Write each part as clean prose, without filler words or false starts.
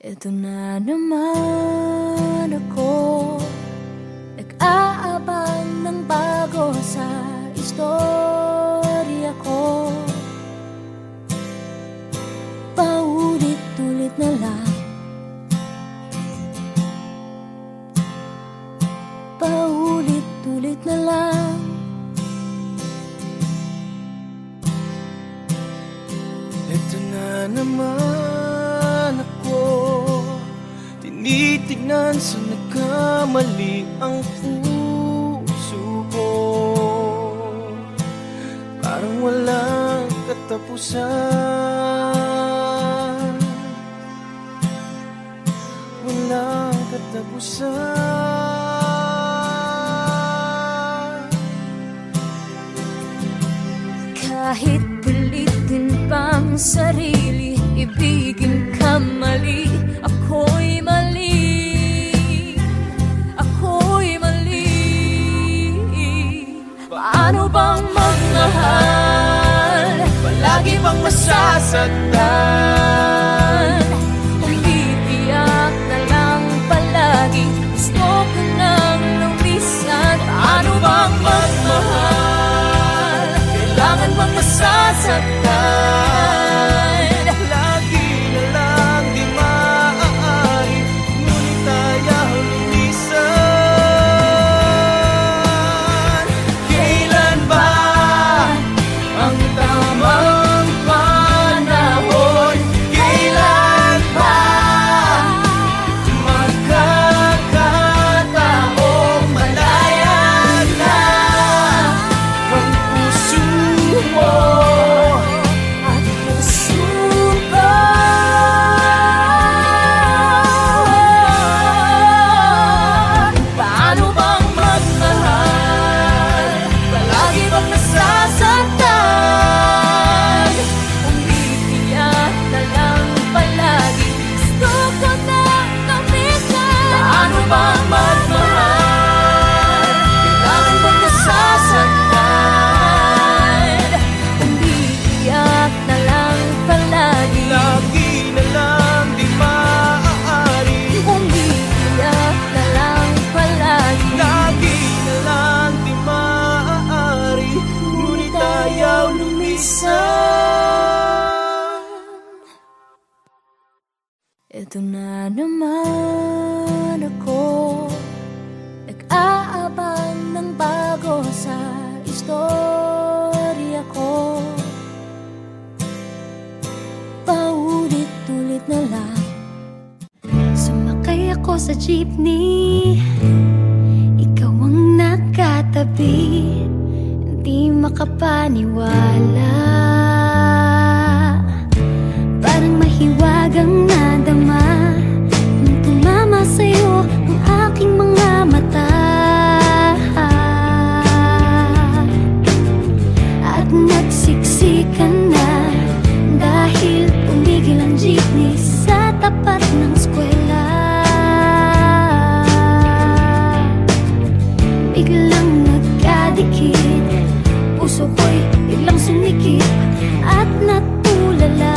Eto na naman ako, nag-aabang ng bago sa istorya ko. Paulit-ulit na lang, paulit-ulit na lang. Eto na naman ako, tinitignan sa nagkamali ang puso ko. Parang walang katapusan, walang katapusan. Kahit pilitin pang sarili, ibigin ka mali, ako'y mali, ako'y mali. Paano bang magmahal, Palagi bang masasaktan? umiiyak na lang palagi, gusto ko nang lumisan. Paano bang magmahal, Kailangan bang masasaktan? Lagi na lang di maaari, ngunit ayaw lumisan. Kailan ba ang tamang panahon? Kailan ba magkakataong malaya na ang puso mo at puso ko? Paano bang magmahal, palagi bang nasasaktan? Umiiyak na lang palagi, gusto ko nang lumisan. Paano bang magmahal, kailangan bang nasasaktan? Umiiyak na lang palagi, lagi na lang di maaari, umiiyak na lang palagi. lagi na lang di maaari, ngunit ayaw lumisan. Eto na naman ako, nag-aabang ng bago sa istorya ko. Paulit-ulit na lang. Sumakay ako sa jeepney, ikaw ang nakatabi, hindi makapaniwala. Parang mahiwagang nadama nung tumama sa'yo ang aking mga mata. At nagsiksikan na dahil tumigil ang jeepney sa tapat ng eskwela. Biglang nagkadikit, puso ko'y biglang sumikip at natulala.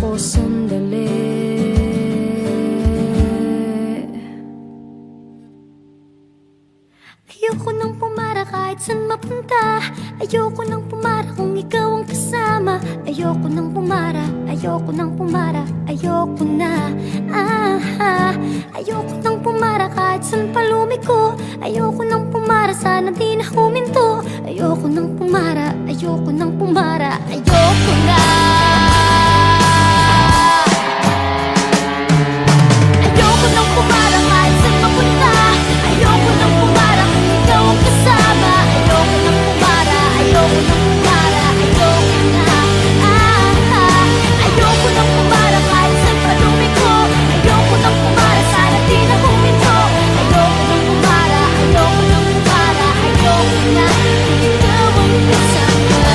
ako sandali. Ayoko nang pumara kahit saan mapunta. Ayoko nang pumara kung ikaw ang kasama. Ayoko nang pumara, ayoko nang pumara, ayoko na. Ayoko nang pumara kahit saan palumiko. Ayoko nang pumara, sana di na huminto. Ayoko nang pumara, ayoko nang pumara, ayoko na. Ayoko nang pumara kahit saan mapunta. Ayoko nang pumara kung ikaw ang kasama. Ayoko nang pumara, ayoko nang pumara, ayoko na. Ayoko nang pumara kahit saan palumiko. Ayoko nang pumara, sana di na huminto. Ayoko nang pumara, ayoko nang pumara, ayoko na. Kung ikaw ang kasama.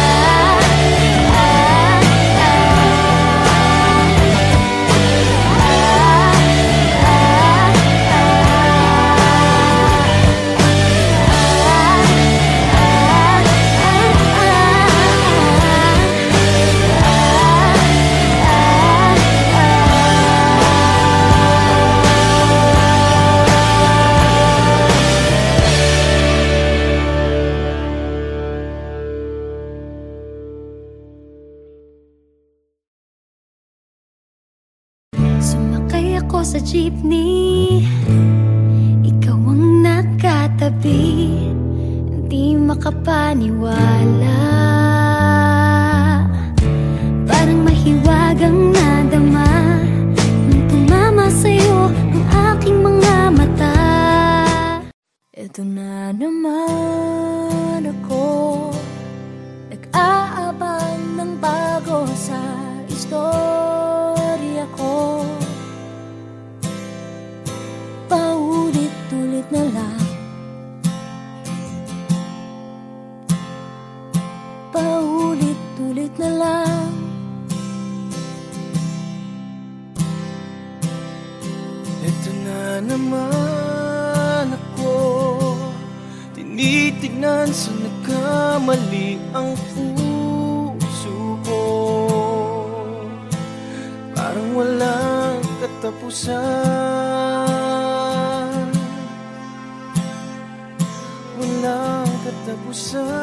Sumakay ako sa jeepney, ikaw ang nakatabi. Hindi makapaniwala, parang mahiwagang nadama nung tumama sa'yo ang aking mga mata. Ito na naman ako, nag-aabang ng bago sa istorya ko. Paulit-ulit na lang, paulit-ulit na lang. Ito na naman ako, tinitignan sa nagkamali ang puso ko. Parang walang katapusan, walang katapusan.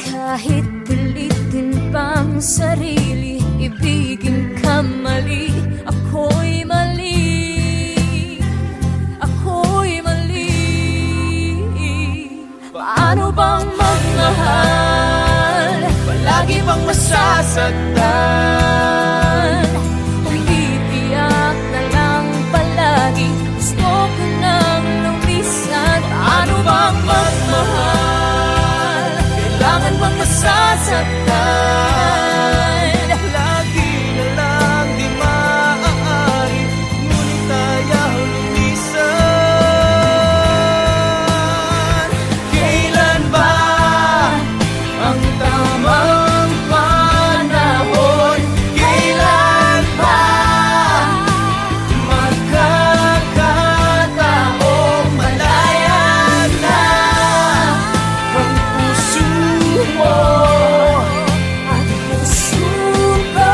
Kahit pilitin pang sarili, ibigin ka mali. Ako'y mali, ako'y mali. Paano bang magmahal? Palagi bang masasaktan? Umiiyak na lang palagi, gusto ko nang lumisan. Paano bang magmahal? Kailangan bang masasaktan? Lagi na lang di maaari, ngunit ayaw lumisan. Kailan ba ang tamang panahon? Kailan ba magkakataong malaya na ang puso mo at puso ko?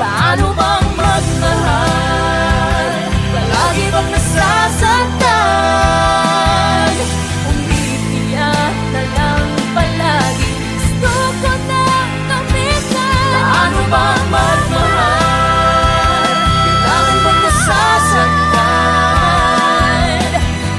Paano bang magmahal? Palagi bang nasasaktan? Umiiyak na lang palagi, gusto ko na kamitan. Paano bang magmahal? Kailangan bang nasasaktan?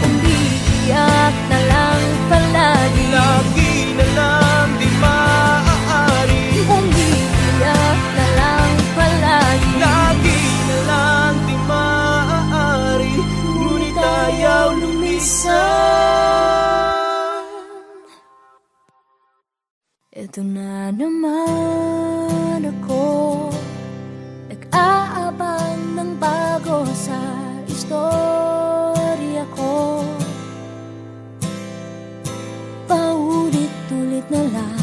Umiiyak na lang palagi, Lagi na lang di maaari, umiiyak na lang palagi. lagi na lang di maaari, ngunit ayaw lumisan. Ito na naman ako, nag-aabang ng bago sa istorya ko. Paulit-ulit na lang,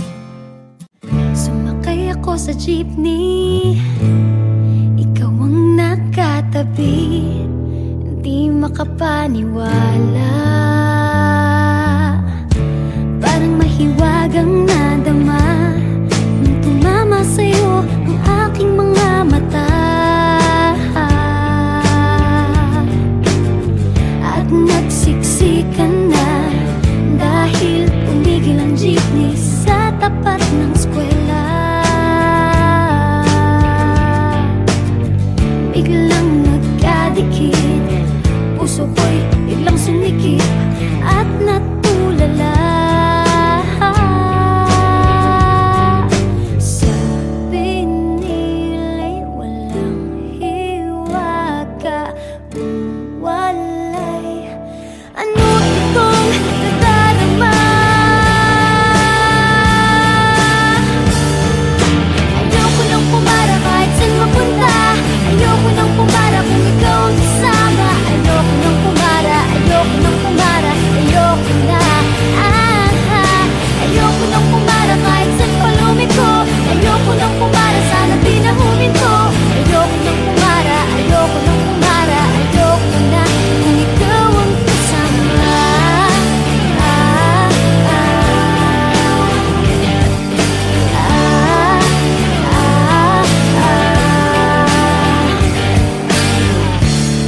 Sumakay ako sa jeepney, ikaw ang nakatabi. Hindi makapaniwala, maniwala. Parang mahiwagang nadama nung tumama sa'yo ang aking mga mata. At nagsiksikan na dahil tumigil ang jeepney sa tapat ng eskwela. Biglang nagkadikit, puso ko'y biglang sumikip at natulala. Sabi nila'y walang hiwaga kung walay ano itong nadarama. Ayoko nang pumara kahit saan mapunta. Ayoko nang pumara kung ikaw ang kasama. Ayoko nang pumara, ayoko nang pumara, ayoko na. Ayoko nang pumara kahit saan pa lumiko. Ayoko nang pumara, sana di na huminto. Ayoko nang pumara, ayoko nang pumara, ayoko na kung ikaw ang kasama.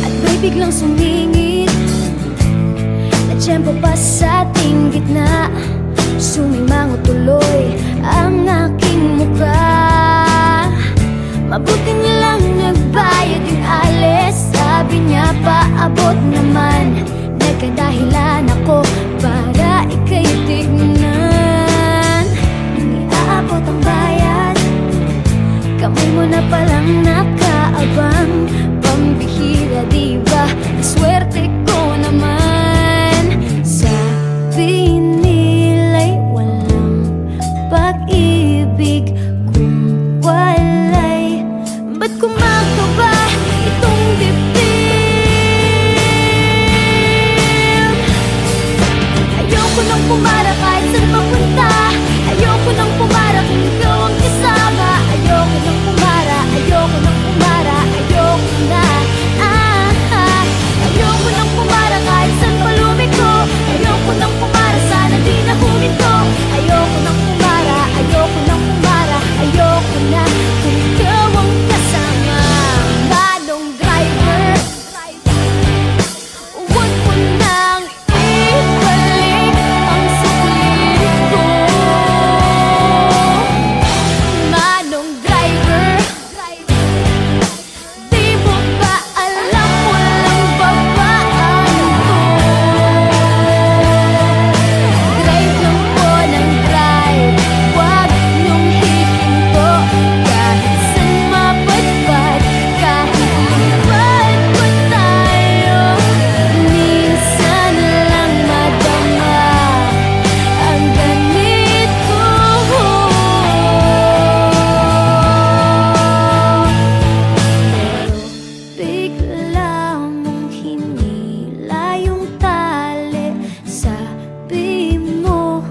At may biglang sumingit na tiyempo pa sa ating gitna. Sumimango tuloy ang aking mukha. Mabuti nilang nagbayad yung alis. Sabi niya paabot naman. Nagkadahilan ako para ika'y tignan. Nang iaabot ang bayad, kamay mo na palang nakaabang. Pambihira diba, swerte ko naman. Sabi nila'y walang pag-ibig kung walay. Ba't kumakaba itong dibdib? Ayoko nang pumara kahit saan mapunta. Ayoko nang pumara kung ikaw ang kasama. Ayoko nang pumara, ayoko nang pumara, ayoko na. Ayoko nang pumara kahit saan pa lumiko. Ayoko nang pumara, sana di na huminto. Ayoko nang pumara, ayoko nang pumara, ayoko na kung ikaw ang kasama. Manong driver, huwag mo nang ibalik ang sulit ko. Manong driver, di mo ba alam walang babaan ko? Drive lang po ng drive, huwag niyong hihinto. Kahit saan mapadpad, kahit lipat pa tayo, minsan lang madama ang ganito. Pero bigla mong hinila yung tali. Sabi mo,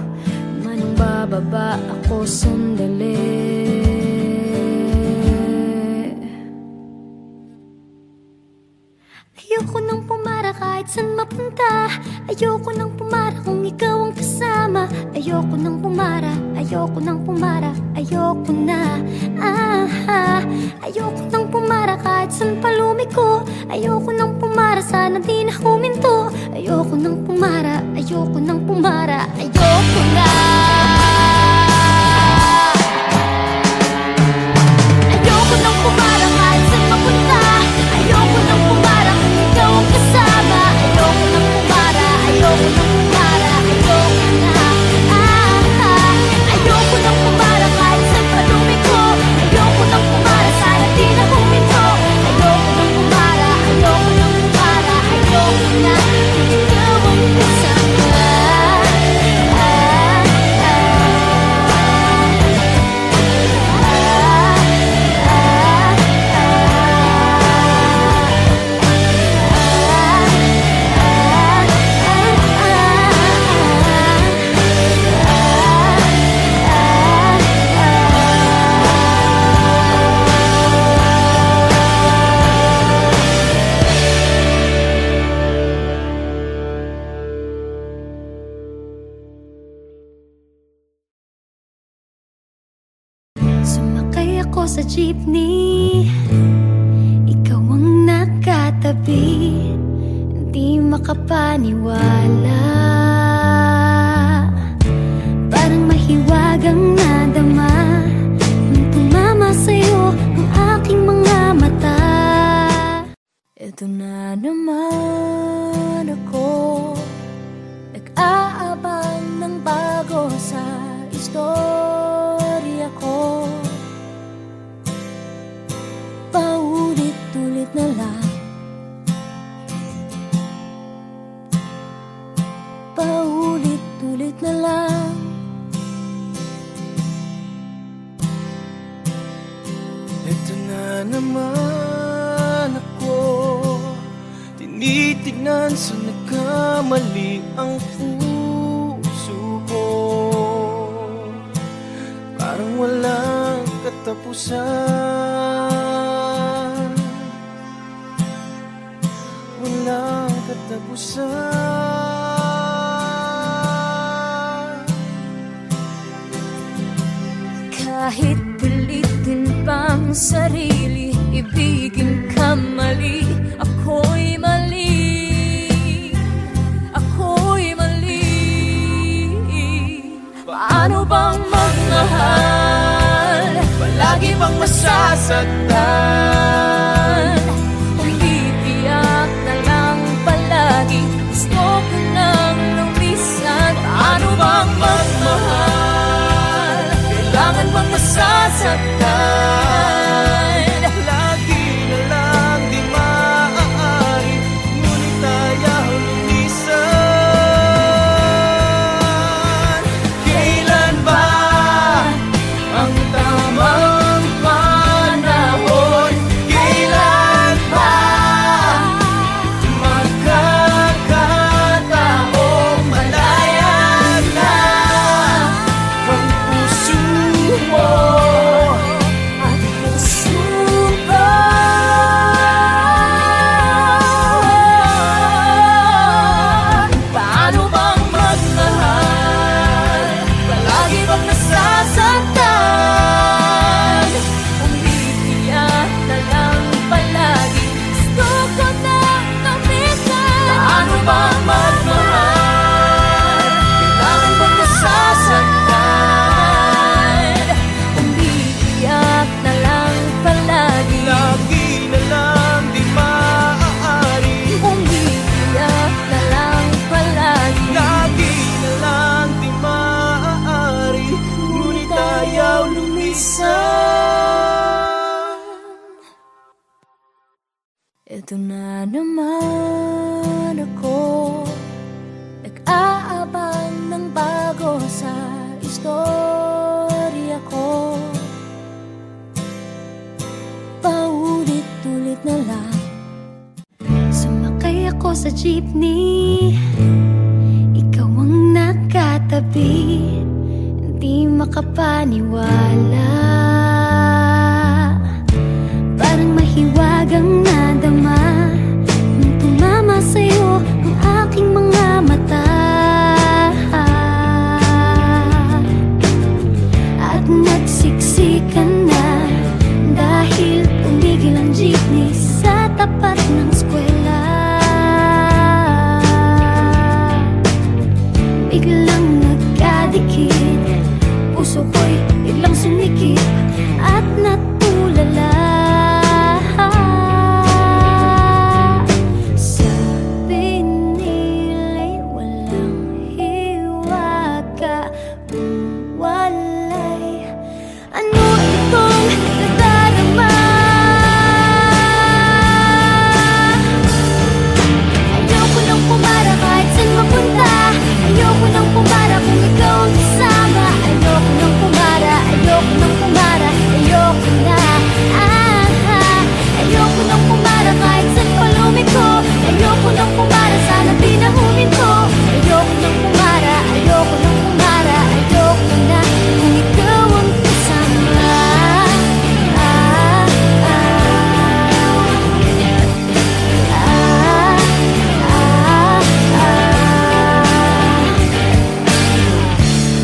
manong bababa ako sandali. Ayoko nang pumara kahit saan mapunta. Ayoko nang pumara kung ikaw ang kasama. Ayoko nang pumara, ayoko nang pumara, ayoko na. Ayoko nang pumara kahit saan pa lumiko. Ayoko nang pumara, sana di na huminto. Ayoko nang pumara, ayoko nang pumara, ayoko na. Ayoko nang pumara kahit saan mapunta. Ayoko nang pumara kung ikaw ang kasama. Ayoko nang pumara, ayoko nang pumara, ayoko na. Ayoko nang pumara kahit saan pa lumiko. Ayoko nang pumara, sana di na huminto. Ayoko nang pumara, ayoko nang pumara, ayoko na kung ikaw ang kasama. sa jeepney, ikaw ang nakatabi, hindi makapaniwala. Parang mahiwagang nadama nung tumama sa'yo ang aking mga mata. Ito na naman ako, nag-aabang ng bago sa istorya ko. Paulit-ulit na lang, paulit-ulit na lang. Ito na naman ako, tinitignan sa nagkamali ang puso ko. Parang walang katapusan, walang katapusan. Kahit pilitin pang sarili, ibigin ka mali, ako'y mali, ako'y mali. Paano bang magmahal, Palagi bang masasaktan? kung bibiyak na lang palagi, gusto ko nang lumisan. Paano bang magmahal, Kailangan bang masasaktan? Lagi na lang di maaari, ngunit ayaw lumisan. Kailan ba ang tamang panahon? Kailan ba magkakataong malaya na ang puso mo? at puso ko? Paano bang magmahal, palagi bang nasasaktan? Kung bibiyak na lang palagi, gusto ko nang lumisan. Paano bang magmahal, kailangan bang nasasaktan? Kung bibiyak na lang palagi, Lagi na lang di maaari, kung bibiyak na lang palagi. lagi na lang di maaari, ngunit ayaw lumisan. Ito na naman ako, nag-aabang ng bago sa istorya ko. Paulit-ulit na lang, Sumakay ako sa jeepney, ikaw ang nakatabi, hindi makapaniwala. Parang mahiwagang nadama nung tumama sa'yo ang aking mga mata. At nagsiksikan na dahil tumigil ang jeepney sa tapat ng eskwela. Biglang nagkadikit, puso ko'y biglang sumikip at natulala. Sabi nila'y walang hiwaga, walay. Ano itong nadarama? Ayoko nang pumara kahit saan mapunta, ayoko nang pumara kung ikaw ang kasama. Ayoko nang pumara, ayoko nang pumara, ayoko na. Ayoko nang pumara kahit saan pa lumiko, ayoko nang pumara, sana pinahumin ko. Ayoko nang pumara, ayoko nang pumara, ayoko na kung ikaw ang kasama.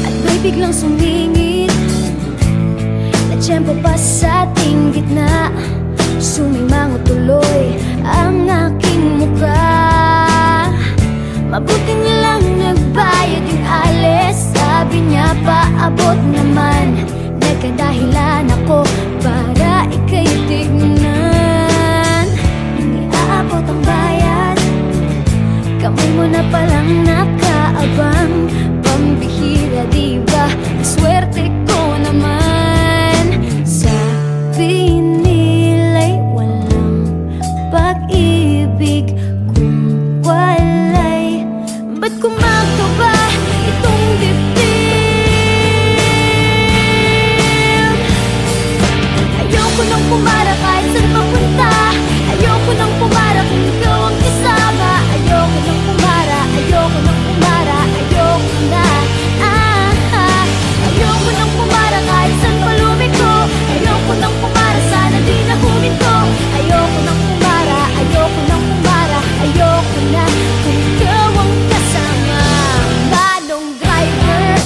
At may biglang sumingit na tiyempo pa sa ating Mabuti na lang nagbayad yung alis. Sabi niya paabot naman. Nagkadahilan ako para ika'y tignan. Nang iaabot ang bayad, kamay mo na palang nakaabang. Pambihira diba, swerte ko naman. Sabi nila'y walang pag-ibig kung walay. Ba't kumakaba itong dibdib? Ayoko nang pumara kahit saan papunta. Ayoko nang pumara kung ikaw ang kasama. Ayoko nang pumara, ayoko nang pumara, ayoko na. Ayoko nang pumara kahit saan pa lumiko. Ayoko nang pumara, sana di na huminto. Ayoko nang pumara, ayoko nang pumara, ayoko na kung ikaw ang kasama. Manong driver,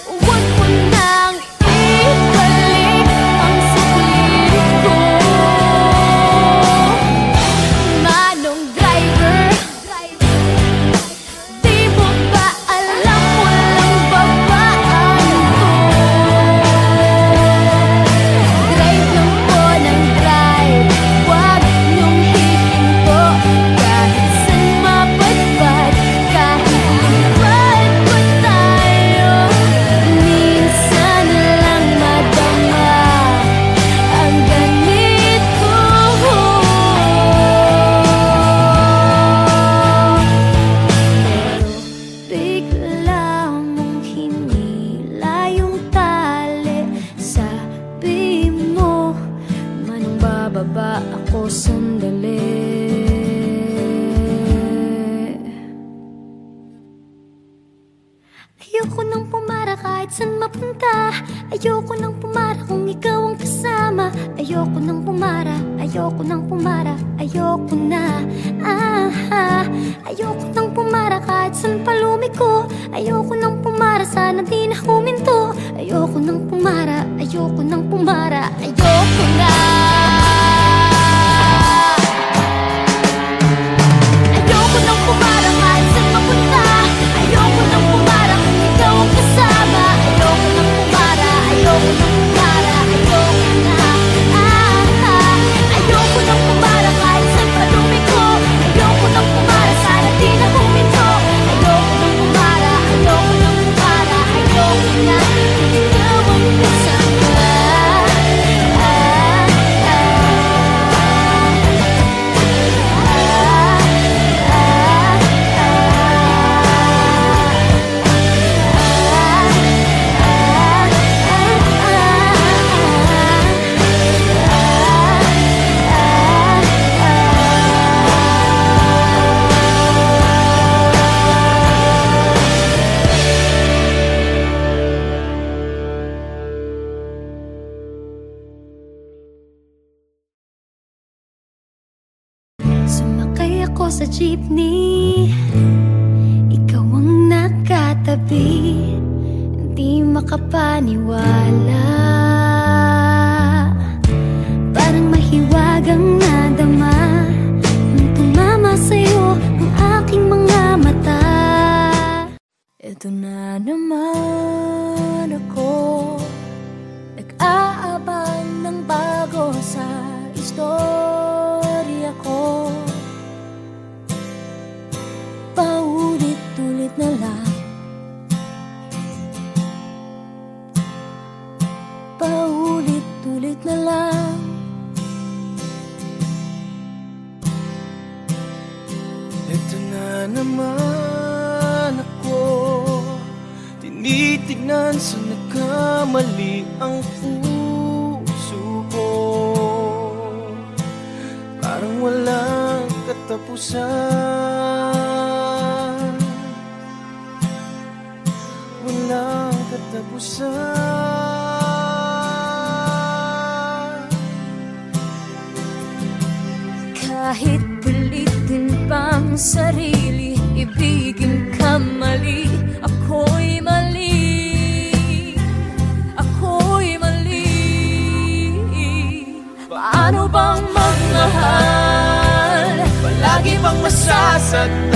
huwag mo nang ibalik ang saglit ko. Manong driver, di mo ba alam walang babaan to? Drive lang po ng drive, huwag niyong hihinto. Kahit saan mapadpad, kahit lipad pa tayo, minsan lang madama ang ganito. Pero bigla mong hinila yung tali. Sabi mo, manong bababa ako sandali. Ayoko nang pumara kahit saan mapunta. Ayoko nang pumara kung ikaw ang kasama. Ayoko nang pumara, ayoko nang pumara, ayoko na. Ayoko nang pumara kahit saan pa lumiko. Ayoko nang pumara, sana di na huminto. Ayoko nang pumara, ayoko nang pumara, ayoko na. Ayoko nang pumara kahit saan mapunta. Ayoko nang pumara kung ikaw ang kasama. Ayoko nang pumara, ayoko nang pumara, ayoko na. Ayoko nang pumara kahit saan pa lumiko. Ayoko nang pumara, sana di na huminto. Ayoko nang pumara, ayoko nang pumara, ayoko na kung ikaw ang kasama. Sumakay ako sa jeepney, ikaw ang nakatabi. Di makapaniwala, parang mahiwagang nadama nung tumama sa'yo ang aking mga mata. Eto na naman ako, nag-aabang ng bago sa istorya ko. Paulit-ulit na lang, paulit-ulit na lang. Ito na naman ako, tinitignan sa nagkamali ang puso ko. Parang walang katapusan, walang katapusan. Kahit pilitin pang sarili, ibigin ka mali. Ako'y mali, ako'y mali. Paano bang magmahal? Palagi bang masasaktan? masasaktan.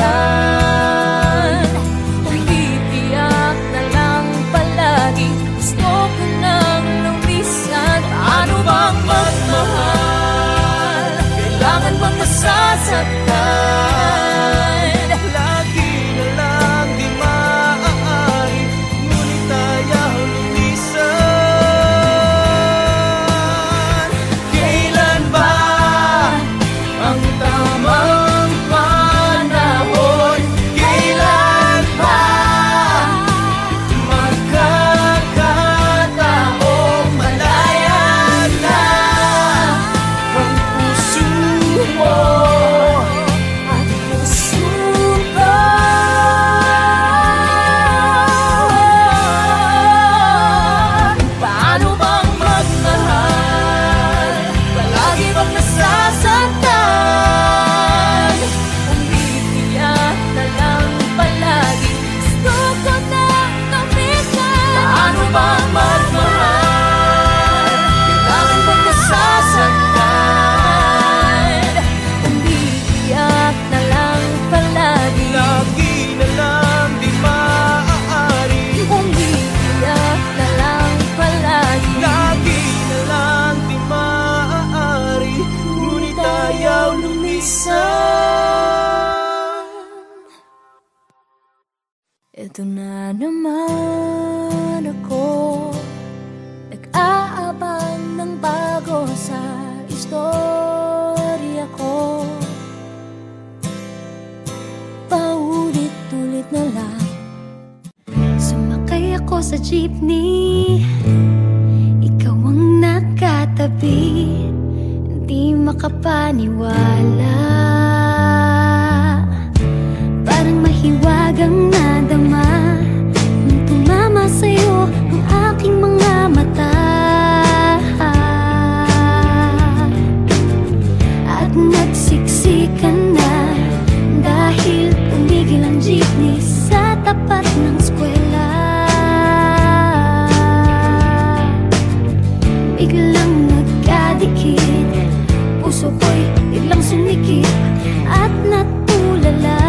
Umiiyak na lang palagi, gusto ko nang lumisan. Paano bang magmahal? Kailangan bang masasaktan? Lagi na lang di maaari, ngunit ayaw lumisan. Kailan ba ang tamang panahon? Kailan ba magkakataong malaya na ang puso mo At puso ko, paano bang magmahal? Palagi bang nasasaktan? Umiiyak na lang palagi, gusto ko nang lumisan. Paano bang magmahal? Kailangan bang nasasaktan? Umiiyak na lang palagi, lagi na lang di maaari, umiiyak na lang palagi. lagi na lang di maaari, ngunit ayaw lumisan. Ito na naman ako, nag-aabang ng bago sa istorya ko. Paulit-ulit na lang, sumakay ako sa jeepney, ikaw ang nakatabi, hindi makapaniwala. Parang mahiwagang nadama nung tumama sa'yo ang aking mga mata. At nagsiksikan na dahil tumigil ang jeepney sa tapat ng eskwela. Biglang nagkadikit, puso ko'y biglang sumikip at natulala.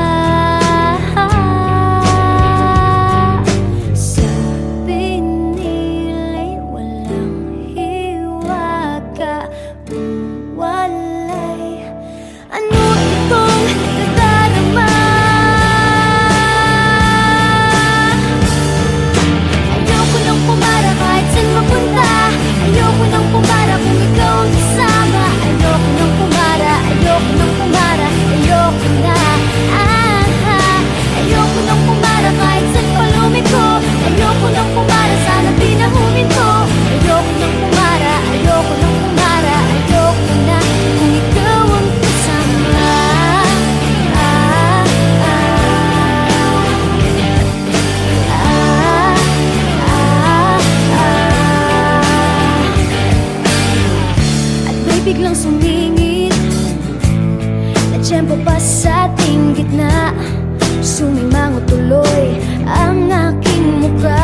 Sabi nila'y walang hiwaga kung walay ano itong nadarama. Ayoko nang pumara kahit saan mapunta, ayoko nang pumara kung ikaw ang kasama. Ayoko nang pumara, ayoko nang pumara, ayoko na. Ayoko nang pumara kahit saan pa lumiko, ayoko nang pumara, sana di na huminto. Ayoko nang pumara, ayoko nang pumara, ayoko na kung ikaw ang kasama. At may biglang sumingit na tiyempo pa sa ating gitna, sumimango tuloy ang aking mukha.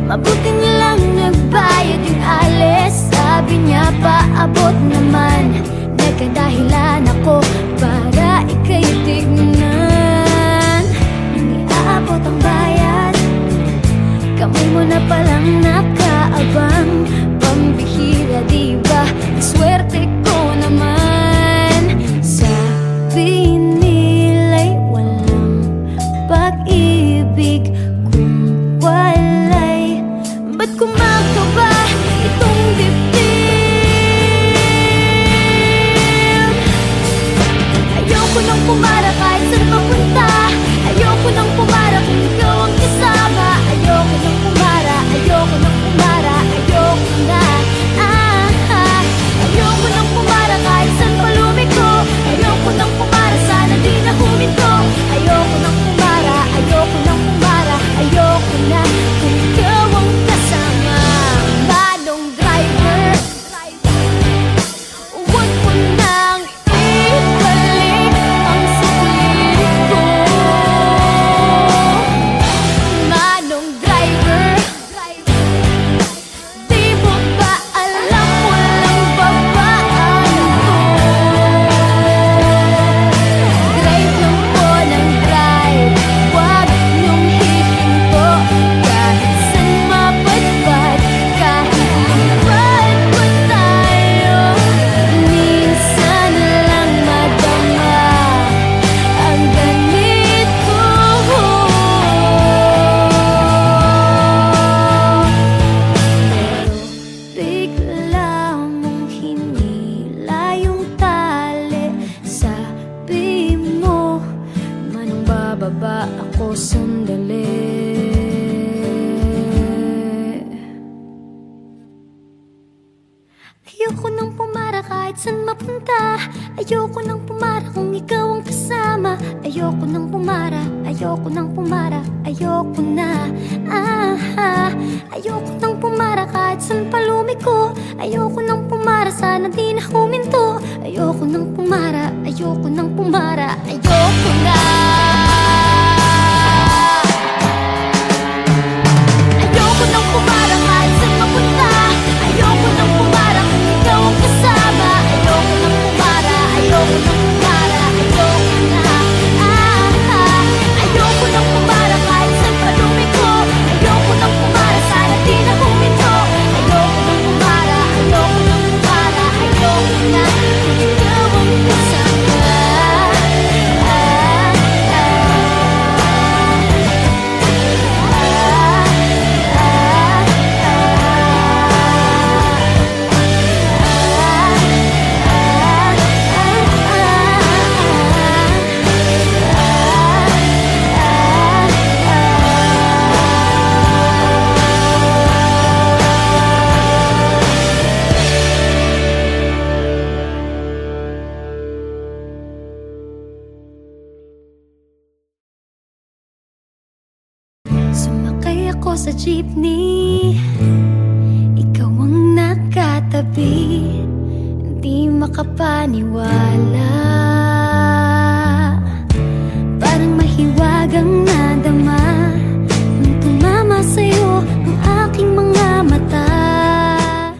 Mabuti na lang nagbayad yung alis, sabi niya paabot naman. Nagkadahilan ako para ika'y tignan. Nang iaabot ang bayad, kamay mo na palang nakaabang. Pambihira diba, swerte ko naman. Sabi nila'y walang pag-ibig kung walay. Ba't kumakaba itong dibdib? Ayoko nang pumara kahit saan papunta, ayoko nang pumara kung ikaw ang kasama. Ayoko nang pumara, ayoko nang pumara, ayoko na. Ayoko nang pumara kahit saan pa lumiko, ayoko nang pumara, sana di na huminto. Ayoko nang pumara, ayoko nang pumara, ayoko na kung ikaw ang kasama. Manong driver, huwag mo nang ibalik ang Bababa ako sandali. Ayoko nang pumara kahit saan mapunta. Ayoko nang pumara kung ikaw ang kasama. Ayoko nang pumara, ayoko nang pumara. Ayoko na, ayoko nang pumara kahit saan palumiko. Ayoko nang pumara, sana di na huminto. Ayoko nang pumara, ayoko nang pumara. Ayoko na. Ayoko nang pumara kahit saan mapunta. Ayoko nang pumara kung ikaw ang kasama. Ayoko nang pumara, ayoko nang pumara. Ayoko na, ayoko nang pumara kahit saan palumiko. Ayoko nang pumara, sana di na huminto. Ayoko nang pumara, ayoko nang pumara. Ayoko na kung ikaw ang kasama. Sumakay ako sa jeepney, ikaw ang nakatabi. Hindi makapaniwala, parang mahiwagang